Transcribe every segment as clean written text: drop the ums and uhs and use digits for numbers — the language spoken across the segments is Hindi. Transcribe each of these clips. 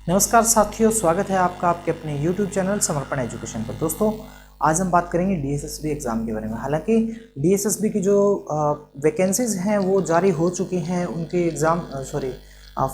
नमस्कार साथियों, स्वागत है आपका आपके अपने YouTube चैनल समर्पण एजुकेशन पर। दोस्तों, आज हम बात करेंगे डीएसएसबी एग्ज़ाम के बारे में। हालांकि डीएसएसबी की जो वैकेंसीज़ हैं वो जारी हो चुकी हैं, उनके एग्ज़ाम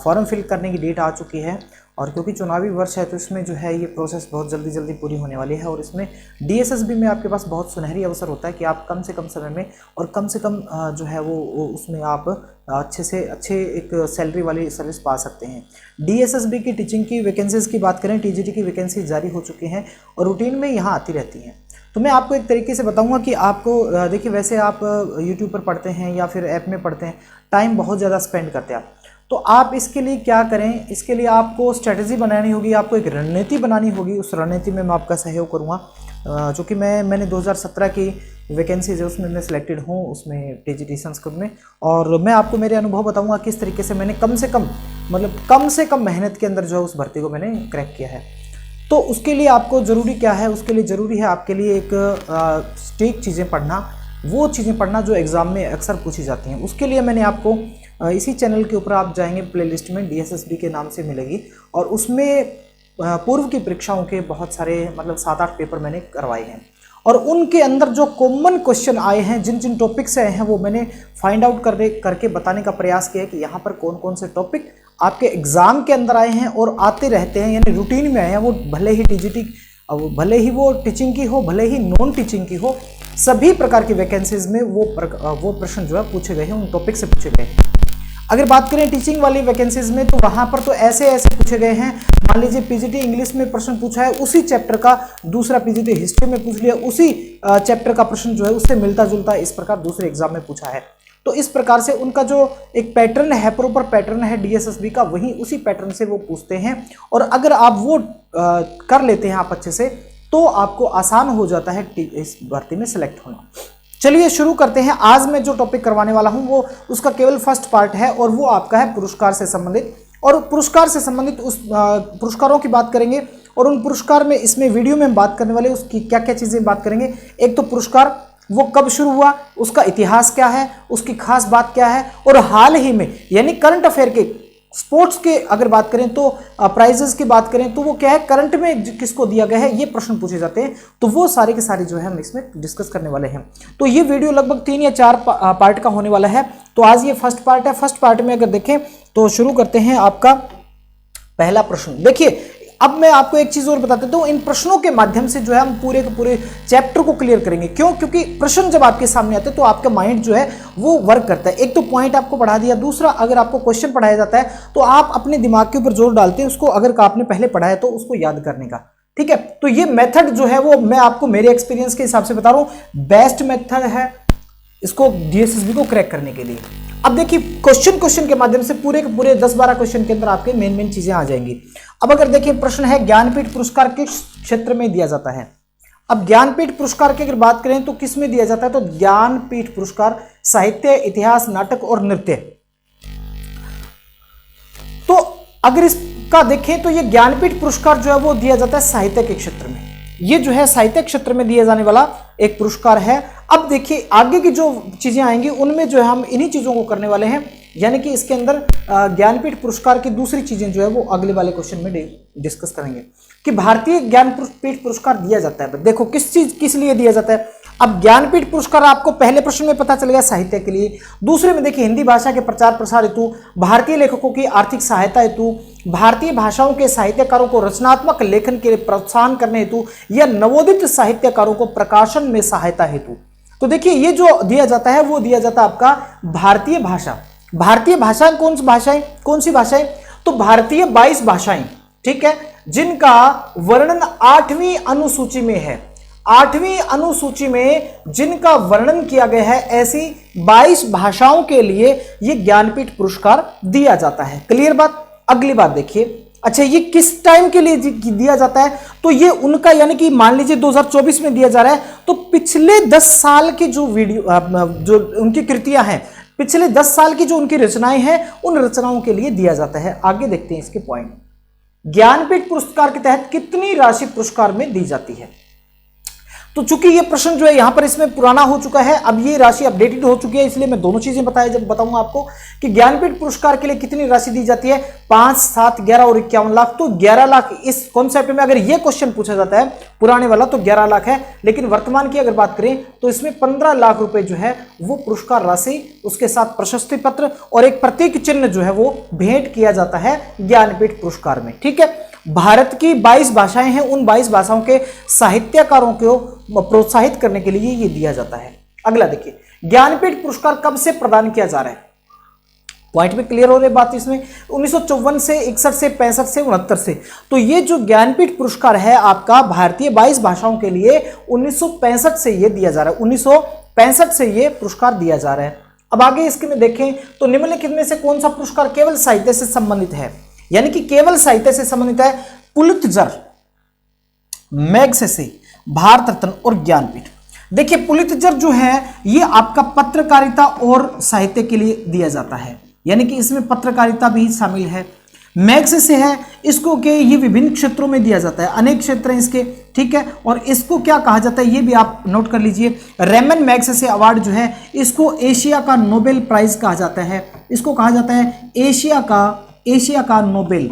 फॉर्म फिल करने की डेट आ चुकी है। और क्योंकि चुनावी वर्ष है तो इसमें जो है ये प्रोसेस बहुत जल्दी पूरी होने वाली है। और इसमें डीएसएसबी में आपके पास बहुत सुनहरी अवसर होता है कि आप कम से कम समय में और कम से कम जो है वो उसमें आप अच्छे से अच्छे एक सैलरी वाली सर्विस पा सकते हैं। डीएसएसबी की टीचिंग की वैकेंसीज़ की बात करें, टीजीटी की वैकेंसी जारी हो चुकी हैं और रूटीन में यहाँ आती रहती हैं। तो मैं आपको एक तरीके से बताऊंगा कि आपको देखिए, वैसे आप यूट्यूब पर पढ़ते हैं या फिर ऐप में पढ़ते हैं, टाइम बहुत ज़्यादा स्पेंड करते हैं आप। तो आप इसके लिए क्या करें, इसके लिए आपको स्ट्रेटजी बनानी होगी, आपको एक रणनीति बनानी होगी। उस रणनीति में मैं आपका सहयोग करूँगा। जो कि मैंने 2017 की वैकेंसीज है उसमें मैं सिलेक्टेड हूँ, उसमें टीजीटी संस्कृत में। और मैं आपको मेरे अनुभव बताऊँगा किस तरीके से मैंने कम से कम मेहनत के अंदर जो है उस भर्ती को मैंने क्रैक किया है। तो उसके लिए आपको ज़रूरी क्या है, उसके लिए ज़रूरी है आपके लिए एक स्ट्रिक्ट चीज़ें पढ़ना, वो चीज़ें पढ़ना जो एग्ज़ाम में अक्सर पूछी जाती हैं। उसके लिए मैंने आपको इसी चैनल के ऊपर आप जाएंगे, प्लेलिस्ट में डीएसएसबी के नाम से मिलेगी और उसमें पूर्व की परीक्षाओं के बहुत सारे 7-8 पेपर मैंने करवाए हैं। और उनके अंदर जो कॉमन क्वेश्चन आए हैं, जिन जिन टॉपिक से आए हैं, वो मैंने फाइंड आउट करके बताने का प्रयास किया है कि यहाँ पर कौन कौन से टॉपिक आपके एग्ज़ाम के अंदर आए हैं और आते रहते हैं, यानी रूटीन में आए हैं। वो भले ही टीजीटी, भले ही वो टीचिंग की हो, भले ही नॉन टीचिंग की हो, सभी प्रकार की वैकेंसीज में वो प्रश्न जो है पूछे गए हैं, उन टॉपिक से पूछे गए हैं। अगर बात करें टीचिंग वाली वैकेंसीज में, तो वहां पर तो ऐसे पूछे गए हैं। मान लीजिए पीजीटी इंग्लिश में प्रश्न पूछा है, उसी चैप्टर का दूसरा पीजीटी हिस्ट्री में पूछ लिया, उसी चैप्टर का प्रश्न जो है उससे मिलता जुलता इस प्रकार दूसरे एग्जाम में पूछा है। तो इस प्रकार से उनका जो एक पैटर्न है, प्रॉपर पैटर्न है डीएसएसबी का, वही उसी पैटर्न से वो पूछते हैं। और अगर आप वो कर लेते हैं आप अच्छे से, तो आपको आसान हो जाता है इस भर्ती में सिलेक्ट होना। चलिए शुरू करते हैं। आज मैं जो टॉपिक करवाने वाला हूं वो उसका केवल फर्स्ट पार्ट है और वो आपका है पुरस्कार से संबंधित। और पुरस्कार से संबंधित उस पुरस्कारों की बात करेंगे और उन पुरस्कार में इसमें वीडियो में हम बात करने वाले उसकी क्या क्या चीज़ें बात करेंगे। एक तो पुरस्कार वो कब शुरू हुआ, उसका इतिहास क्या है, उसकी खास बात क्या है, और हाल ही में यानी करंट अफेयर के स्पोर्ट्स के अगर बात करें तो प्राइजेस की बात करें तो वो क्या है, करंट में किसको दिया गया है, ये प्रश्न पूछे जाते हैं। तो वो सारे के सारे जो है हम इसमें डिस्कस करने वाले हैं। तो ये वीडियो लगभग 3 या 4 पार्ट का होने वाला है। तो आज ये फर्स्ट पार्ट है। फर्स्ट पार्ट में अगर देखें तो शुरू करते हैं। आपका पहला प्रश्न देखिए, अब मैं आपको एक चीज और बता देता हूं, इन प्रश्नों के माध्यम से जो है हम पूरे के पूरे चैप्टर को क्लियर करेंगे। क्यों? क्योंकि प्रश्न जब आपके सामने आते हैं तो आपका माइंड जो है वो वर्क करता है। एक तो पॉइंट आपको पढ़ा दिया, दूसरा अगर आपको क्वेश्चन पढ़ाया जाता है तो आप अपने दिमाग के ऊपर जोर डालते हैं उसको, अगर आपने पहले पढ़ा है तो उसको याद करने का। ठीक है, तो ये मेथड जो है वो मैं आपको मेरे एक्सपीरियंस के हिसाब से बता रहा हूं, बेस्ट मेथड है इसको डीएसएसबी को क्रैक करने के लिए। अब देखिए, क्वेश्चन के माध्यम से पूरे के पूरे 10-12 क्वेश्चन के अंदर आपके मेन चीजें आ जाएंगी। अब अगर देखिए, प्रश्न है ज्ञानपीठ पुरस्कार किस क्षेत्र में दिया जाता है। अब ज्ञानपीठ पुरस्कार की अगर बात करें तो किस में दिया जाता है, तो ज्ञानपीठ पुरस्कार साहित्य, इतिहास, नाटक और नृत्य। तो अगर इसका देखें तो ये ज्ञानपीठ पुरस्कार जो है वो दिया जाता है साहित्य के क्षेत्र में। ये जो है साहित्य क्षेत्र में दिया जाने वाला एक पुरस्कार है। अब देखिए, आगे की जो चीजें आएंगी उनमें जो है हम इन्हीं चीजों को करने वाले हैं, यानी कि इसके अंदर ज्ञानपीठ पुरस्कार की दूसरी चीजें जो है वो अगले वाले क्वेश्चन में डिस्कस करेंगे कि भारतीय ज्ञानपीठ पुरस्कार दिया जाता है। देखो किस लिए दिया जाता है। अब ज्ञानपीठ पुरस्कार आपको पहले प्रश्न में पता चल गया साहित्य के लिए। दूसरे में देखिए, हिंदी भाषा के प्रचार प्रसार हेतु, भारतीय लेखकों की आर्थिक सहायता हेतु, भारतीय भाषाओं के साहित्यकारों को रचनात्मक लेखन के लिए प्रोत्साहन करने हेतु, या नवोदित साहित्यकारों को प्रकाशन में सहायता हेतु। तो देखिए, ये जो दिया जाता है वो दिया जाता है आपका भारतीय भाषा। भारतीय भाषाएं कौन सी भाषाएं, तो भारतीय 22 भाषाएं, ठीक है, जिनका वर्णन 8वीं अनुसूची में है। 8वीं अनुसूची में जिनका वर्णन किया गया है, ऐसी 22 भाषाओं के लिए यह ज्ञानपीठ पुरस्कार दिया जाता है। क्लियर बात। अगली बात देखिए, अच्छा ये किस टाइम के लिए दिया जाता है, तो ये उनका यानी कि मान लीजिए 2024 में दिया जा रहा है, तो पिछले 10 साल की जो जो उनकी कृतियां हैं, पिछले 10 साल की जो उनकी रचनाएं हैं, उन रचनाओं के लिए दिया जाता है। आगे देखते हैं इसके पॉइंट। ज्ञानपीठ पुरस्कार के तहत कितनी राशि पुरस्कार में दी जाती है। तो चूंकि ये प्रश्न जो है यहाँ पर इसमें पुराना हो चुका है, अब ये राशि अपडेटेड हो चुकी है, इसलिए मैं दोनों चीजें बताऊंगा आपको कि ज्ञानपीठ पुरस्कार के लिए कितनी राशि दी जाती है, 5, 7, 11 और 51 लाख। तो 11 लाख इस कॉन्सेप्ट में अगर ये क्वेश्चन पूछा जाता है पुराने वाला तो 11 लाख है, लेकिन वर्तमान की अगर बात करें तो इसमें 15 लाख रुपए जो है वो पुरस्कार राशि, उसके साथ प्रशस्ति पत्र और एक प्रतीक चिन्ह जो है वो भेंट किया जाता है ज्ञानपीठ पुरस्कार में। ठीक है, भारत की 22 भाषाएं हैं, उन 22 भाषाओं के साहित्यकारों को प्रोत्साहित करने के लिए ये दिया जाता है। अगला देखिए, ज्ञानपीठ पुरस्कार कब से प्रदान किया जा रहा है, पॉइंट में क्लियर हो रही बात इसमें, 1954 से, 61 से, 65 से, 69 से। तो ये जो ज्ञानपीठ पुरस्कार है आपका भारतीय 22 भाषाओं के लिए 1965 से ये दिया जा रहा है, 1965 से ये पुरस्कार दिया जा रहा है। अब आगे इसके में देखें तो निम्नलिखित में से कौन सा पुरस्कार केवल साहित्य से संबंधित है, यानी कि केवल साहित्य से संबंधित है, पुलित्जर, मैग्सेसे, भारत रत्न और ज्ञानपीठ। देखिए पुलित्जर जो है ये आपका पत्रकारिता और साहित्य के लिए दिया जाता है, यानी कि इसमें पत्रकारिता भी शामिल है। मैग्सेसे है, इसको के ये विभिन्न क्षेत्रों में दिया जाता है, अनेक क्षेत्र हैं इसके, ठीक है, और इसको क्या कहा जाता है ये भी आप नोट कर लीजिए। रेमन मैग्सेसे अवार्ड जो है इसको एशिया का नोबेल प्राइज कहा जाता है, इसको कहा जाता है एशिया का नोबेल।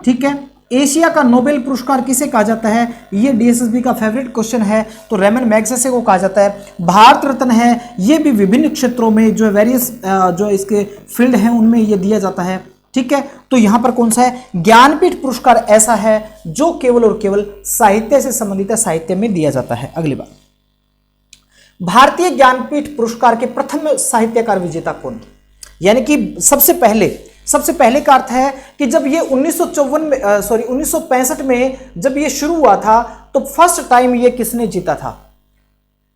ठीक है, एशिया का नोबेल पुरस्कार किसे कहा जाता है, ये डीएसएसबी का फेवरेट क्वेश्चन है, तो रेमन मैग्सेसे को कहा जाता है। भारत रत्न है, ये भी विभिन्न क्षेत्रों में जो वेरियस जो इसके फील्ड हैं उनमें ये दिया जाता है। ठीक है, तो यहां पर कौन सा है, ज्ञानपीठ पुरस्कार ऐसा है जो केवल और केवल साहित्य से संबंधित है, साहित्य में दिया जाता है। अगली बात, भारतीय ज्ञानपीठ पुरस्कार के प्रथम साहित्यकार विजेता कौन, यानी कि सबसे पहले का अर्थ है कि जब ये 1965 में जब ये शुरू हुआ था तो फर्स्ट टाइम ये किसने जीता था,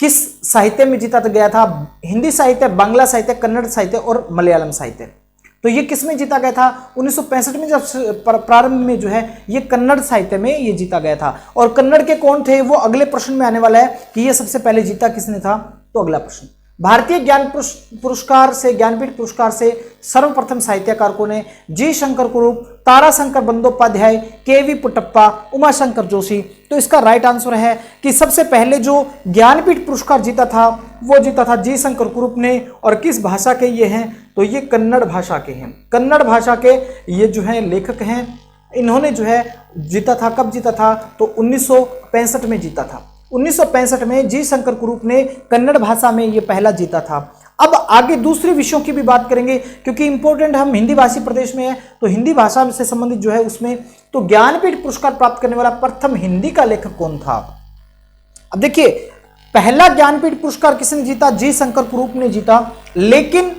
किस साहित्य में जीता गया था, हिंदी साहित्य, बांग्ला साहित्य, कन्नड़ साहित्य और मलयालम साहित्य। तो ये किस में जीता गया था, 1965 में जब प्रारंभ में जो है ये कन्नड़ साहित्य में ये जीता गया था। और कन्नड़ के कौन थे वो अगले प्रश्न में आने वाला है कि ये सबसे पहले जीता किसने था, तो अगला प्रश्न। भारतीय पुरस्कार से, ज्ञानपीठ पुरस्कार से सर्वप्रथम साहित्यकार कौन है, जी शंकर कुरूप, ताराशंकर बंदोपाध्याय, केवी पुट्टप्पा, उमाशंकर जोशी। तो इसका राइट आंसर है कि सबसे पहले जो ज्ञानपीठ पुरस्कार जीता था वो जीता था जी शंकर कुरूप ने। और किस भाषा के ये हैं, तो ये कन्नड़ भाषा के हैं, कन्नड़ भाषा के ये जो है लेखक हैं। इन्होंने जो है जीता था, कब जीता था, तो 1965 में जीता था। 1965 में जी शंकर कुरूप ने कन्नड़ भाषा में ये पहला जीता था। अब आगे दूसरे विषयों की भी बात करेंगे क्योंकि इंपॉर्टेंट, हम हिंदी भाषी प्रदेश में है तो हिंदी भाषा से संबंधित जो है उसमें, तो ज्ञानपीठ पुरस्कार प्राप्त करने वाला प्रथम हिंदी का लेखक कौन था। अब देखिए पहला ज्ञानपीठ पुरस्कार किसने जीता, जी शंकर कुरूप ने जीता, लेकिन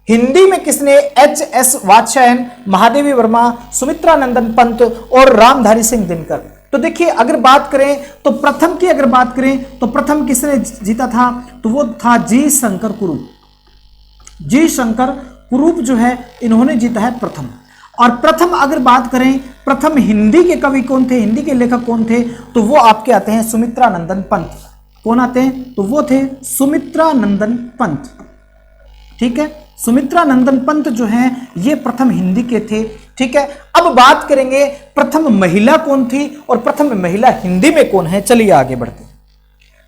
हिंदी में किसने, एच.एस. वात्स्यायन, महादेवी वर्मा, सुमित्रा नंदन पंत और रामधारी सिंह दिनकर। तो देखिए अगर बात करें तो प्रथम की अगर बात करें तो प्रथम किसने जीता था, तो वो था जी शंकर कुरूप। जी शंकर कुरूप जो है इन्होंने जीता है प्रथम। और प्रथम अगर बात करें, प्रथम हिंदी के कवि कौन थे, हिंदी के लेखक कौन थे, तो वो आपके आते हैं सुमित्रा नंदन पंत। कौन आते हैं, तो वो थे सुमित्रा नंदन पंत। ठीक है, सुमित्रा नंदन पंत जो हैं ये प्रथम हिंदी के थे। ठीक है, अब बात करेंगे प्रथम महिला कौन थी और प्रथम महिला हिंदी में कौन है। चलिए आगे बढ़ते हैं।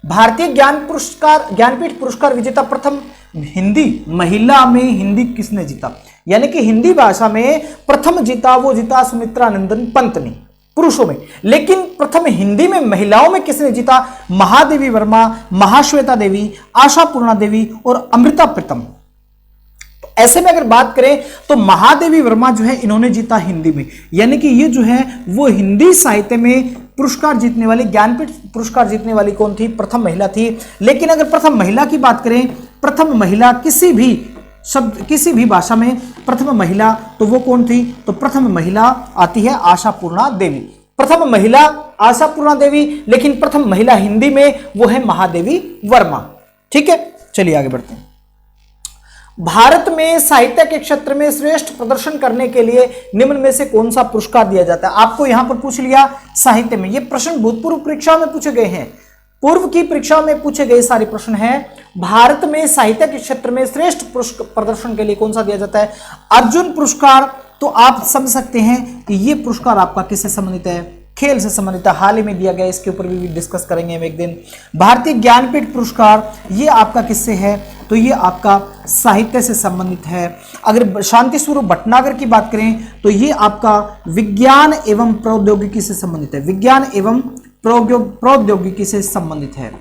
भारतीय ज्ञानपीठ पुरस्कार विजेता प्रथम हिंदी महिला में हिंदी किसने जीता, यानी कि हिंदी भाषा में प्रथम जीता वो जीता सुमित्रा नंदन पंत ने पुरुषों में, लेकिन प्रथम हिंदी में महिलाओं में किसने जीता, महादेवी वर्मा, महाश्वेता देवी, आशापूर्णा देवी और अमृता प्रीतम। ऐसे में अगर बात करें तो महादेवी वर्मा जो है इन्होंने जीता हिंदी में, यानी कि ये जो है वो हिंदी साहित्य में पुरस्कार जीतने वाली, ज्ञानपीठ पुरस्कार जीतने वाली कौन थी, प्रथम महिला थी। लेकिन अगर प्रथम महिला की बात करें, प्रथम महिला किसी भी शब्द, किसी भी भाषा में प्रथम महिला, तो वो कौन थी, तो प्रथम महिला आती है आशापूर्णा देवी। प्रथम महिला आशापूर्णा देवी, लेकिन प्रथम महिला हिंदी में वो है महादेवी वर्मा। ठीक है, चलिए आगे बढ़ते हैं। भारत में साहित्य के क्षेत्र में श्रेष्ठ प्रदर्शन करने के लिए निम्न में से कौन सा पुरस्कार दिया जाता है। आपको यहां पर पूछ लिया साहित्य में, ये प्रश्न भूतपूर्व परीक्षा में पूछे गए हैं, पूर्व की परीक्षा में पूछे गए सारे प्रश्न हैं। भारत में साहित्य के क्षेत्र में श्रेष्ठ प्रदर्शन के लिए कौन सा दिया जाता है, अर्जुन पुरस्कार। तो आप समझ सकते हैं कि ये पुरस्कार आपका किससे संबंधित है, खेल से संबंधित है, हाल ही में दिया गया, इसके ऊपर भी डिस्कस करेंगे हम एक दिन। भारतीय ज्ञानपीठ पुरस्कार ये आपका किससे है, तो ये आपका साहित्य से संबंधित है। अगर शांति स्वरूप भटनागर की बात करें तो ये आपका विज्ञान एवं प्रौद्योगिकी से संबंधित है, विज्ञान एवं प्रौद्योगिकी से संबंधित है,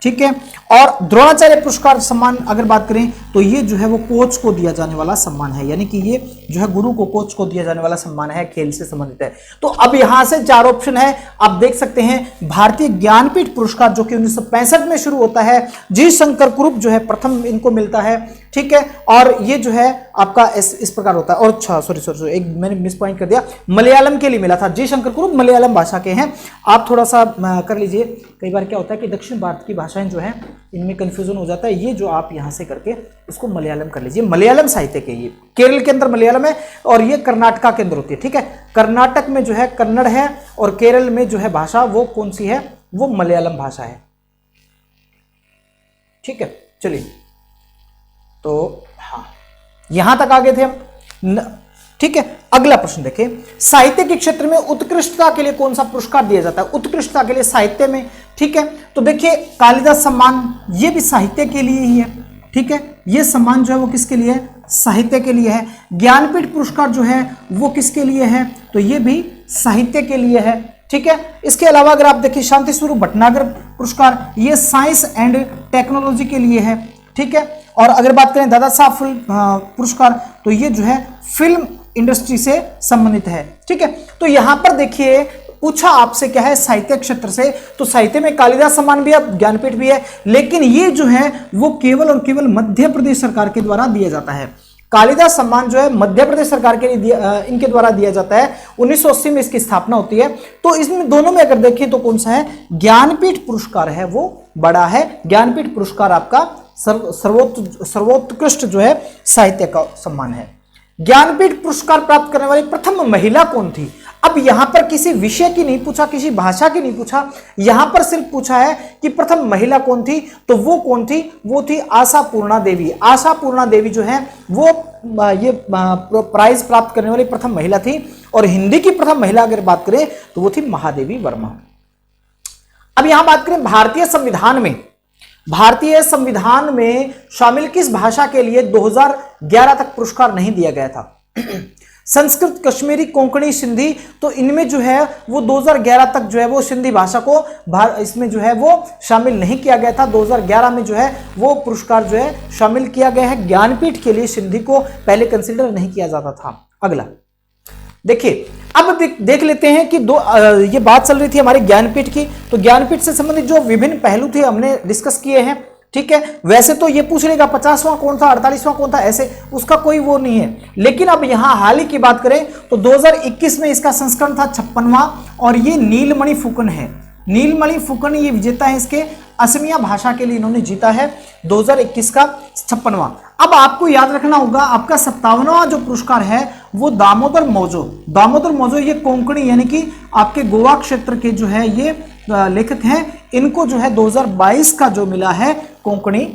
ठीक है। और द्रोणाचार्य पुरस्कार सम्मान अगर बात करें तो ये जो है वो कोच को दिया जाने वाला सम्मान है, यानी कि ये जो है गुरु को, कोच को दिया जाने वाला सम्मान है, खेल से संबंधित है। तो अब यहां से 4 ऑप्शन है, आप देख सकते हैं। भारतीय ज्ञानपीठ पुरस्कार जो कि 1965 में शुरू होता है, जी शंकर कुरुप जो है प्रथम इनको मिलता है, ठीक है। और ये जो है आपका इस प्रकार होता है। और अच्छा सॉरी एक मैंने मिस पॉइंट कर दिया, मलयालम के लिए मिला था, जी शंकर कुरुप मलयालम भाषा के हैं, आप थोड़ा सा कर लीजिए। कई बार क्या होता है कि दक्षिण भारत की भाषाएं जो है इनमें कंफ्यूजन हो जाता है, ये जो आप यहां से करके इसको मलयालम कर लीजिए, मलयालम साहित्य के, ये केरल के अंदर मलयालम है और ये कर्नाटका के अंदर होती है, ठीक है। कर्नाटक में जो है कन्नड़ है और केरल में जो है भाषा वो कौन सी है, वो मलयालम भाषा है, ठीक है। चलिए तो हाँ यहां तक आ गए थे हम, ठीक है। अगला प्रश्न देखें, साहित्य के क्षेत्र में उत्कृष्टता के लिए कौन सा पुरस्कार दिया जाता है, उत्कृष्टता के लिए साहित्य में, ठीक है। तो देखिए कालिदास सम्मान ये भी साहित्य के लिए ही है, ठीक है। ये सम्मान जो है वो किसके लिए है, साहित्य के लिए है। ज्ञानपीठ पुरस्कार जो है वो किसके लिए है, तो ये भी साहित्य के लिए है, ठीक है। इसके अलावा अगर आप देखिए शांति स्वरूप भटनागर पुरस्कार ये साइंस एंड टेक्नोलॉजी के लिए है, ठीक है। और अगर बात करें दादा साहब पुरस्कार तो ये जो है फिल्म इंडस्ट्री से संबंधित है, ठीक है। तो यहां पर देखिए पूछा आपसे क्या है, साहित्य क्षेत्र से, तो साहित्य में कालिदास सम्मान भी है, ज्ञानपीठ भी है, लेकिन ये जो है वो केवल और केवल मध्य प्रदेश सरकार के द्वारा दिया जाता है। कालिदास सम्मान जो है मध्य प्रदेश सरकार के लिए इनके द्वारा दिया जाता है, 1980 में इसकी स्थापना होती है। तो इसमें दोनों में अगर देखें तो कौन सा है, ज्ञानपीठ पुरस्कार है वो बड़ा है, ज्ञानपीठ पुरस्कार आपका सर्वोत्कृष्ट जो है साहित्य का सम्मान है। ज्ञानपीठ पुरस्कार प्राप्त करने वाली प्रथम महिला कौन थी, अब यहां पर किसी विषय की नहीं पूछा, किसी भाषा की नहीं पूछा, यहां पर सिर्फ पूछा है कि प्रथम महिला कौन थी, तो वो कौन थी, वो थी आशापूर्णा देवी। आशापूर्णा देवी जो है वो ये प्राइज प्राप्त करने वाली प्रथम महिला थी। और हिंदी की प्रथम महिला अगर बात करें तो वो थी महादेवी वर्मा। अब यहां बात करें भारतीय संविधान में, भारतीय संविधान में शामिल किस भाषा के लिए 2011 तक पुरस्कार नहीं दिया गया था, संस्कृत, कश्मीरी, कोंकणी, सिंधी, तो इनमें जो है वो 2011 तक जो है वो सिंधी भाषा को इसमें जो है वो शामिल नहीं किया गया था। 2011 में जो है वो पुरस्कार जो है शामिल किया गया है। ज्ञानपीठ के लिए सिंधी को पहले कंसिडर नहीं किया जाता था। अगला देखिए, अब देख लेते हैं कि ये बात चल रही थी हमारे ज्ञानपीठ की, तो ज्ञानपीठ से संबंधित जो विभिन्न पहलू थे हमने डिस्कस किए हैं, ठीक है। वैसे तो ये पूछ लेगा 50वां कौन था, 48वां कौन था, ऐसे उसका कोई वो नहीं है, लेकिन अब यहां हाल ही की बात करें तो 2021 में इसका संस्करण था 56वां और ये नीलमणि फुकन है। नीलमणि फुकन ये विजेता है, इसके असमिया भाषा के लिए इन्होंने जीता है 2021 का 56वां। अब आपको याद रखना होगा आपका 57वां जो पुरस्कार है वो दामोदर मौजो, दामोदर मौजो ये कोंकणी यानी कि आपके गोवा क्षेत्र के जो है ये लेखक हैं, इनको जो है 2022 का जो मिला है कोंकणी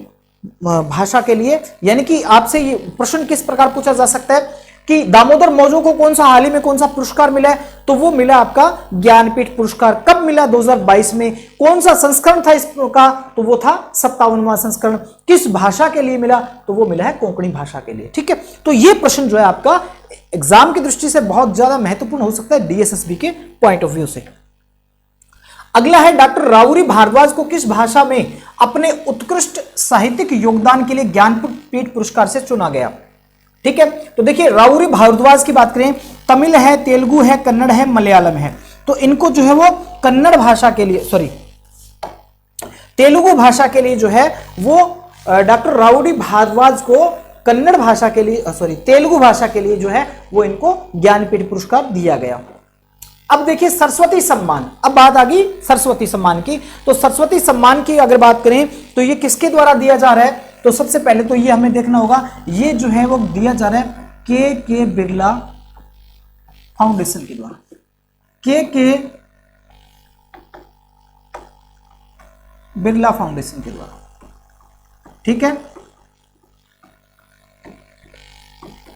भाषा के लिए। यानी कि आपसे ये प्रश्न किस प्रकार पूछा जा सकता है कि दामोदर मौजो को कौन सा हाल ही में कौन सा पुरस्कार मिला है, तो वो मिला आपका ज्ञानपीठ पुरस्कार। कब मिला, 2022 में। कौन सा संस्करण था इसका, तो वो था 57वां संस्करण। किस भाषा के लिए मिला, तो वो मिला है कोंकणी भाषा के लिए, ठीक है। तो ये प्रश्न जो है आपका एग्जाम की दृष्टि से बहुत ज्यादा महत्वपूर्ण हो सकता है डीएसएसबी के पॉइंट ऑफ व्यू से। अगला है डॉक्टर राउरी भारद्वाज को किस भाषा में अपने उत्कृष्ट साहित्यिक योगदान के लिए ज्ञानपीठ पुरस्कार से चुना गया, ठीक है। तो देखिए राउरी भारद्वाज की बात करें, तमिल है, तेलुगु है, कन्नड़ है, मलयालम है, तो इनको जो है वो कन्नड़ भाषा के लिए तेलुगु भाषा के लिए जो है वो डॉक्टर राउरी भारद्वाज को कन्नड़ भाषा के लिए तेलुगु भाषा के लिए जो है वो इनको ज्ञानपीठ पुरस्कार दिया गया। अब देखिए सरस्वती सम्मान, अब बात आ गई सरस्वती सम्मान की। तो सरस्वती सम्मान की अगर बात करें तो ये किसके द्वारा दिया जा रहा है, तो सबसे पहले तो ये हमें देखना होगा, ये जो है वो दिया जा रहा है के बिरला फाउंडेशन के द्वारा, के बिरला फाउंडेशन के द्वारा, ठीक है।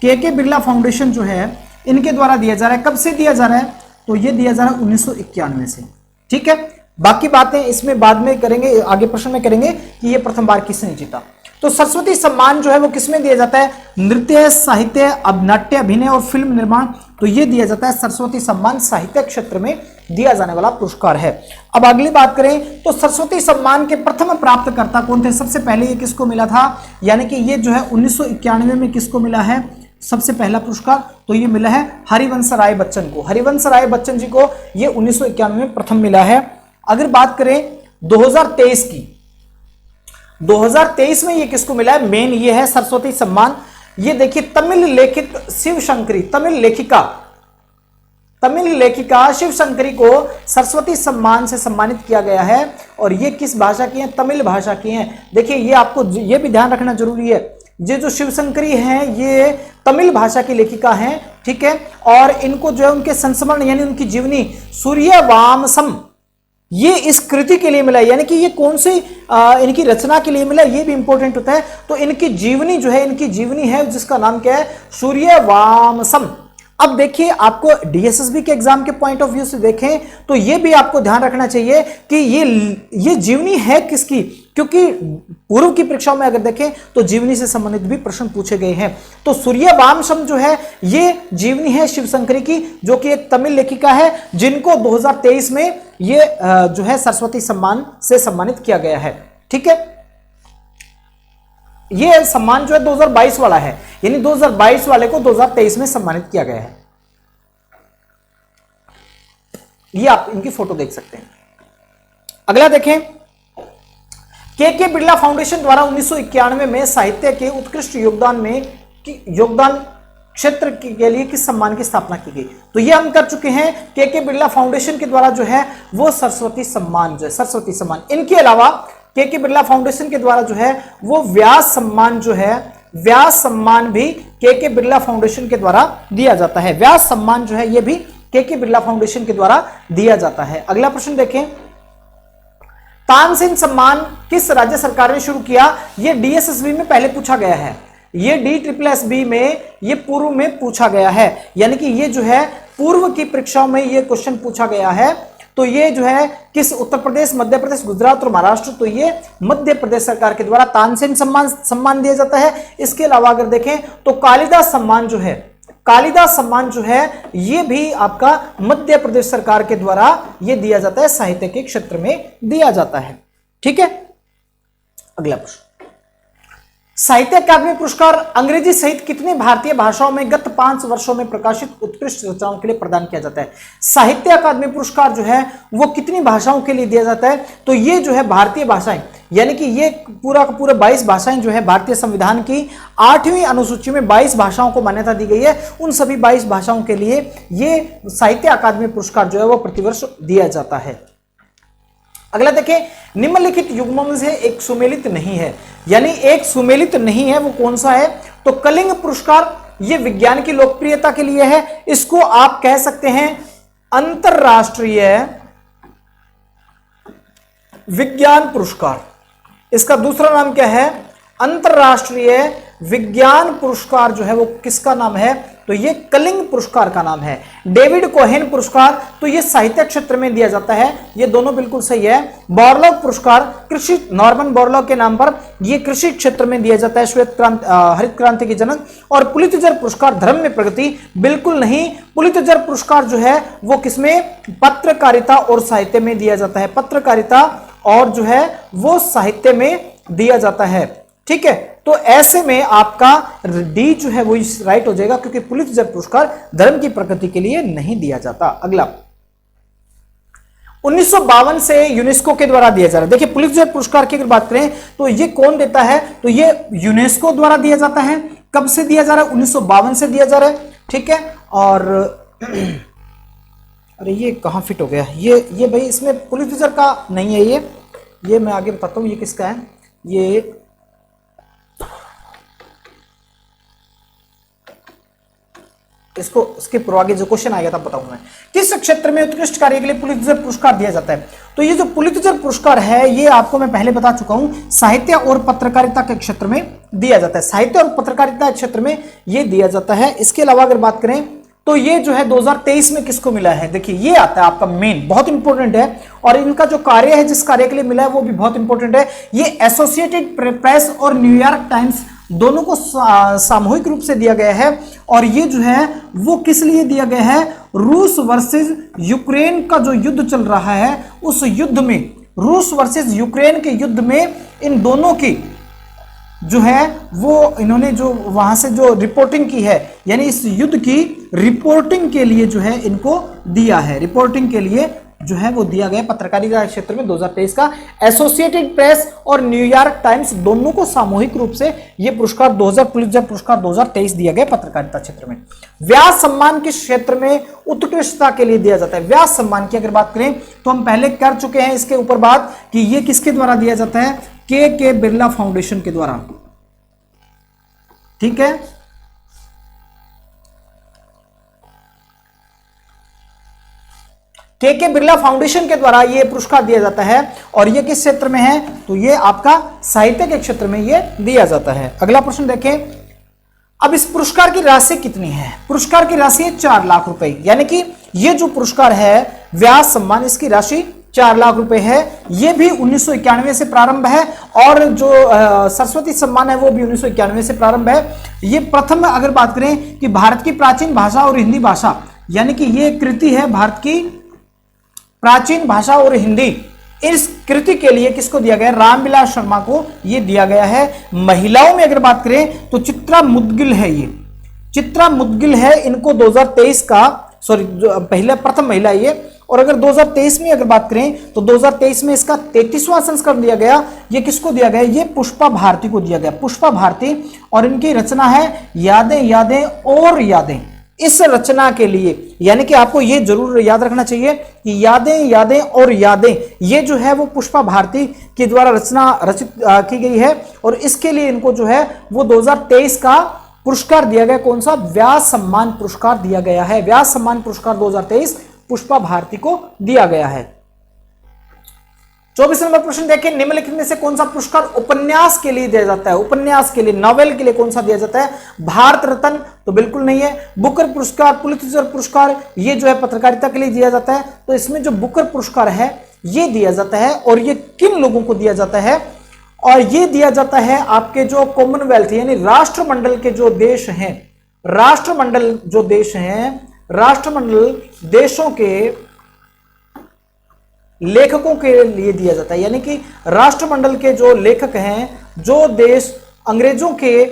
के बिरला फाउंडेशन जो है इनके द्वारा दिया जा रहा है। कब से दिया जा रहा है? तो ये दिया जा रहा है 1991 से। ठीक है, बाकी बातें इसमें बाद में करेंगे, आगे प्रश्न में करेंगे कि ये प्रथम बार किसने जीता। तो सरस्वती सम्मान जो है वो किसमें दिया जाता है? नृत्य, साहित्य, नाट्य, अभिनय और फिल्म निर्माण। तो ये दिया जाता है सरस्वती सम्मान, साहित्य क्षेत्र में दिया जाने वाला पुरस्कार है। अब अगली बात करें तो सरस्वती सम्मान के प्रथम प्राप्तकर्ता कौन थे? सबसे पहले ये किसको मिला था? यानी कि ये जो है 1991 में किसको मिला है सबसे पहला पुरस्कार? तो ये मिला है हरिवंश राय बच्चन को। हरिवंश राय बच्चन जी को ये 1991 में प्रथम मिला है। अगर बात करें 2023 की, 2023 में ये किसको मिला है? मेन ये है सरस्वती सम्मान। ये देखिए तमिल लेखित शिव शंकरी, तमिल लेखिका शिव शंकरी को सरस्वती सम्मान से सम्मानित किया गया है। और ये किस भाषा की है? तमिल भाषा की हैं। देखिए ये आपको ये भी ध्यान रखना जरूरी है, ये जो शिव शंकरी हैं ये तमिल भाषा की लेखिका हैं। ठीक है, और इनको जो है उनके संस्मरण यानी उनकी जीवनी सूर्यवामसम ये इस कृति के लिए मिला, यानी कि ये कौन सी इनकी रचना के लिए मिला, ये भी इंपॉर्टेंट होता है। तो इनकी जीवनी जो है, इनकी जीवनी है जिसका नाम क्या है? सूर्यवामसम। अब देखिए आपको डीएसएसबी के एग्जाम के पॉइंट ऑफ व्यू से देखें तो ये भी आपको ध्यान रखना चाहिए कि ये जीवनी है किसकी, क्योंकि पूर्व की परीक्षाओं में अगर देखें तो जीवनी से संबंधित भी प्रश्न पूछे गए हैं। तो सूर्यवामसम जो है ये जीवनी है शिव शंकरी की, जो कि एक तमिल लेखिका है, जिनको 2023 में ये जो है सरस्वती सम्मान से सम्मानित किया गया है। ठीक है, ये सम्मान जो है 2022 वाला है, यानी 2022 वाले को 2023 में सम्मानित किया गया है। ये आप इनकी फोटो देख सकते हैं। अगला देखें, के बिरला फाउंडेशन द्वारा 1991 में साहित्य के उत्कृष्ट योगदान क्षेत्र के लिए किस सम्मान की स्थापना की गई? तो ये हम कर चुके हैं, के बिरला फाउंडेशन के द्वारा जो है वो सरस्वती सम्मान जो है, सरस्वती सम्मान। इनके अलावा के बिरला फाउंडेशन के द्वारा जो है वो व्यास सम्मान जो है, व्यास सम्मान भी के बिरला फाउंडेशन के द्वारा दिया जाता है। व्यास सम्मान जो है ये भी के बिरला फाउंडेशन के द्वारा दिया जाता है। अगला प्रश्न देखें, तानसेन सम्मान किस राज्य सरकार ने शुरू किया? ये डीएसएसबी में पहले पूछा गया है, ये DSSB में ये पूर्व में पूछा गया है, यानी कि ये जो है पूर्व की परीक्षाओं में ये क्वेश्चन पूछा गया है। तो ये जो है किस उत्तर प्रदेश, मध्य प्रदेश, गुजरात और महाराष्ट्र, तो ये मध्य प्रदेश सरकार के द्वारा तानसेन सम्मान दिया जाता है। इसके अलावा अगर देखें तो कालिदास सम्मान जो है, कालिदास सम्मान जो है ये भी आपका मध्य प्रदेश सरकार के द्वारा ये दिया जाता है, साहित्य के क्षेत्र में दिया जाता है। ठीक है, अगला प्रश्न, साहित्य अकादमी पुरस्कार अंग्रेजी सहित कितने भारतीय भाषाओं में गत 5 वर्षों में प्रकाशित उत्कृष्ट रचनाओं के लिए प्रदान किया जाता है? साहित्य अकादमी पुरस्कार जो है वो कितनी भाषाओं के लिए दिया जाता है? तो ये जो है भारतीय भाषाएं, यानी कि ये पूरा का पूरा 22 भाषाएं जो है भारतीय संविधान की 8वीं अनुसूची में 22 भाषाओं को मान्यता दी गई है। उन सभी 22 भाषाओं के लिए ये साहित्य अकादमी पुरस्कार जो है वो प्रतिवर्ष दिया जाता है। अगला देखें, निम्नलिखित युग्मों में से एक सुमेलित नहीं है, यानी एक सुमेलित नहीं है, वो कौन सा है? तो कलिंग पुरस्कार, ये विज्ञान की लोकप्रियता के लिए है, इसको आप कह सकते हैं अंतरराष्ट्रीय विज्ञान पुरस्कार। इसका दूसरा नाम क्या है? अंतरराष्ट्रीय विज्ञान पुरस्कार जो है वो किसका नाम है? तो ये कलिंग पुरस्कार का नाम है। डेविड कोहेन पुरस्कार, तो ये साहित्य क्षेत्र में दिया जाता है, ये दोनों बिल्कुल सही है। बोरलॉग पुरस्कार कृषि, नॉर्मन बोरलॉग के नाम पर ये कृषि क्षेत्र में दिया जाता है, श्वेत क्रांति, हरित क्रांति के जनक। और पुलित्जर पुरस्कार धर्म में प्रगति, बिल्कुल नहीं, पुलित्जर पुरस्कार जो है वो किसमें? पत्रकारिता और साहित्य में दिया जाता है, पत्रकारिता और जो है वो साहित्य में दिया जाता है। ठीक है, तो ऐसे में आपका डी जो है वो राइट हो जाएगा, क्योंकि पुलित्जर पुरस्कार धर्म की प्रगति के लिए नहीं दिया जाता। अगला, 1952 से यूनेस्को के द्वारा दिया जा रहा है। देखिए पुलित्जर पुरस्कार की अगर बात करें तो ये कौन देता है? तो ये यूनेस्को द्वारा दिया जाता है। कब से दिया जा रहा है? 1952 से दिया जा रहा है। ठीक है, और अरे ये कहां फिट हो गया? ये भाई इसमें पुलित्जर का नहीं है, ये मैं आगे बताता हूं ये किसका है। ये इसको इसके पूर्व आगे जो क्वेश्चन आएगा तब बताऊंगा मैं। किस क्षेत्र में उत्कृष्ट कार्य के लिए पुलित्जर पुरस्कार दिया जाता है? तो ये जो पुलित्जर पुरस्कार है ये आपको मैं पहले बता चुका हूं, साहित्य और पत्रकारिता के क्षेत्र में दिया जाता है, साहित्य और पत्रकारिता के क्षेत्र में ये दिया जाता है। इसके अलावा अगर बात करें तो ये जो है 2023 में किसको मिला है, देखिए ये आता है आपका मेन, बहुत इंपॉर्टेंट है। और इनका जो कार्य है, जिस कार्य के लिए मिला है, वो भी बहुत इंपॉर्टेंट है। ये एसोसिएटेड प्रेस और न्यूयॉर्क टाइम्स दोनों को सामूहिक रूप से दिया गया है। और ये जो है वो किस लिए दिया गया है, रूस वर्सेस यूक्रेन का जो युद्ध चल रहा है, उस युद्ध में, रूस वर्सेस यूक्रेन के युद्ध में इन दोनों की जो है वो इन्होंने जो वहां से जो रिपोर्टिंग की है, यानी इस युद्ध की रिपोर्टिंग के लिए जो है इनको दिया है, रिपोर्टिंग के लिए जो है वो दिया गया पत्रकारिता क्षेत्र में 2023 का। एसोसिएटेड प्रेस और न्यूयॉर्क टाइम्स दोनों को सामूहिक रूप से ये पुरस्कार पुलित्जर पुरस्कार 2023 दिया गया पत्रकारिता क्षेत्र में। व्यास सम्मान के क्षेत्र में उत्कृष्टता के लिए दिया जाता है। व्यास सम्मान की अगर बात करें तो हम पहले कर चुके हैं इसके ऊपर बात कि ये किसके द्वारा दिया जाता है, के बिरला फाउंडेशन के द्वारा, ठीक है। के बिरला फाउंडेशन के द्वारा ये पुरस्कार दिया जाता है। और ये किस क्षेत्र में है, तो ये आपका साहित्य के क्षेत्र में ये दिया जाता है। अगला प्रश्न देखें, अब इस पुरस्कार की राशि कितनी है, पुरस्कार की राशि है 4 लाख रुपए, यानी कि ये जो पुरस्कार है व्यास सम्मान, इसकी राशि 4 लाख रुपए है। ये भी 1991 से प्रारंभ है। और जो सरस्वती सम्मान है वो भी 1991 से प्रारंभ है। ये प्रथम अगर बात करें कि भारत की प्राचीन भाषा और हिंदी भाषा, यानी कि ये कृति है भारत की प्राचीन भाषा और हिंदी, इस कृति के लिए किसको दिया गया, रामविलास शर्मा को ये दिया गया है। महिलाओं में अगर बात करें तो चित्रा मुदगिल है, ये चित्रा मुदगिल है, इनको 2023 का पहले प्रथम महिला ये। और अगर 2023 में अगर बात करें तो 2023 में इसका 33वां संस्करण दिया गया। ये किसको दिया गया, ये पुष्पा भारती को दिया गया, पुष्पा भारती। और इनकी रचना है यादें यादें और यादें। इस रचना के लिए, यानी कि आपको ये जरूर याद रखना चाहिए कि यादें यादें और यादें, ये जो है वो पुष्पा भारती के द्वारा रचित की गई है। और इसके लिए इनको जो है वो 2023 का पुरस्कार दिया गया। कौन सा, व्यास सम्मान पुरस्कार दिया गया है। व्यास सम्मान पुरस्कार 2023 पुष्पा भारती को दिया गया है। 24 नंबर प्रश्न देखें, निम्नलिखित में से कौन सा पुरस्कार उपन्यास के लिए दिया जाता है, उपन्यास के लिए, नॉवेल के लिए कौन सा दिया जाता है, भारत रत्न तो बिल्कुल नहीं है। बुकर पुरस्कार, पुलित्जर पुरस्कार, ये जो है पत्रकारिता के लिए दिया जाता है। तो इसमें जो बुकर पुरस्कार है ये दिया जाता है। और ये किन लोगों को दिया जाता है, और ये दिया जाता है आपके जो कॉमनवेल्थ यानी राष्ट्रमंडल के जो देश हैं, राष्ट्रमंडल जो देश हैं, राष्ट्रमंडल देशों के लेखकों के लिए दिया जाता है। यानी कि राष्ट्रमंडल के जो लेखक हैं, जो देश अंग्रेजों के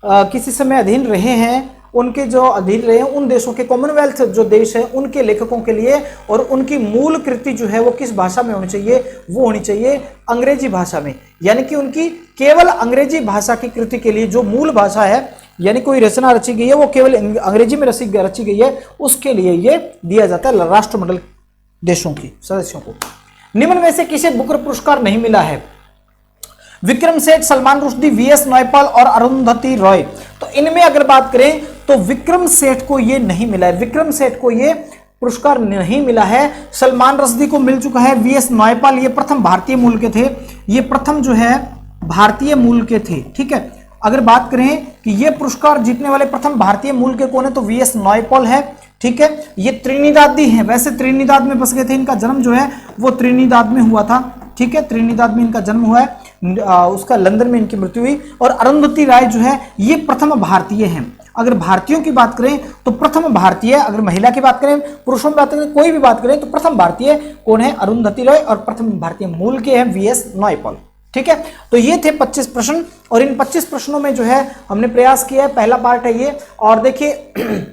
किसी समय अधीन रहे हैं, उनके जो अधीन रहे हैं, उन देशों के कॉमनवेल्थ जो देश है उनके लेखकों के लिए। और उनकी मूल कृति जो है वो किस भाषा में होनी चाहिए, वो होनी चाहिए अंग्रेजी भाषा में। यानी कि उनकी केवल अंग्रेजी भाषा की कृति के लिए जो मूल भाषा है, यानी कोई रचना रची गई है वो केवल अंग्रेजी में रची गई है, उसके लिए ये दिया जाता है राष्ट्रमंडल देशों की सदस्यों को। निम्न में से किसे बुकर पुरस्कार नहीं मिला है, विक्रम सेठ, सलमान रुश्दी, वीएस नायपाल और अरुंधति रॉय। तो इनमें अगर बात करें तो विक्रम सेठ को ये नहीं मिला है, विक्रम सेठ को ये पुरस्कार नहीं मिला है। सलमान रुश्दी को मिल चुका है। वीएस नायपाल ये प्रथम भारतीय मूल के थे, ये प्रथम जो है भारतीय मूल के थे, ठीक है। अगर बात करें कि ये पुरस्कार जीतने वाले प्रथम भारतीय मूल के कौन है, तो वीएस नायपाल है, ठीक है। ये त्रिनिदादी हैं, वैसे त्रिनिदाद में बस गए थे, इनका जन्म जो है वो त्रिनिदाद में हुआ था, ठीक है। त्रिनिदाद में इनका जन्म हुआ है, उसका लंदन में इनकी मृत्यु हुई। और अरुंधति राय जो है ये प्रथम भारतीय हैं। अगर भारतीयों की बात करें तो प्रथम भारतीय, अगर महिला की बात करें, पुरुषों की बात करें, कोई भी बात करें तो प्रथम भारतीय कौन है, अरुंधति रॉय। और प्रथम भारतीय मूल के हैं वीएस नायपाल, ठीक है। तो ये थे 25 प्रश्न। और इन 25 प्रश्नों में जो है हमने प्रयास किया है, पहला पार्ट है ये। और देखिए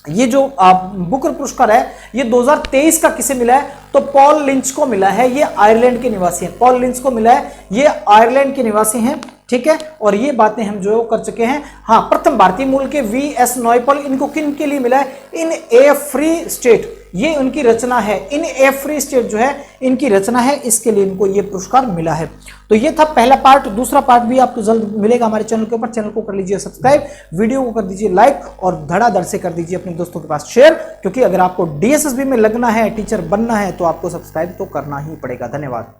ये जो बुकर पुरस्कार है ये 2023 का किसे मिला है, तो पॉल लिंच को मिला है। ये आयरलैंड के निवासी हैं, पॉल लिंच को मिला है, ये आयरलैंड के निवासी हैं, ठीक है। और ये बातें हम जो कर चुके हैं। हाँ, प्रथम भारतीय मूल के वीएस नायपाल, इनको किन के लिए मिला है, इन ए फ्री स्टेट, ये उनकी रचना है। इन ए फ्री स्टेट जो है इनकी रचना है, इसके लिए इनको ये पुरस्कार मिला है। तो ये था पहला पार्ट। दूसरा पार्ट भी आपको जल्द मिलेगा हमारे चैनल के ऊपर। चैनल को कर लीजिए सब्सक्राइब, वीडियो को कर दीजिए लाइक और धड़ाधड़ से कर दीजिए अपने दोस्तों के पास शेयर, क्योंकि अगर आपको डीएसएसबी में लगना है, टीचर बनना है, तो आपको सब्सक्राइब तो करना ही पड़ेगा। धन्यवाद।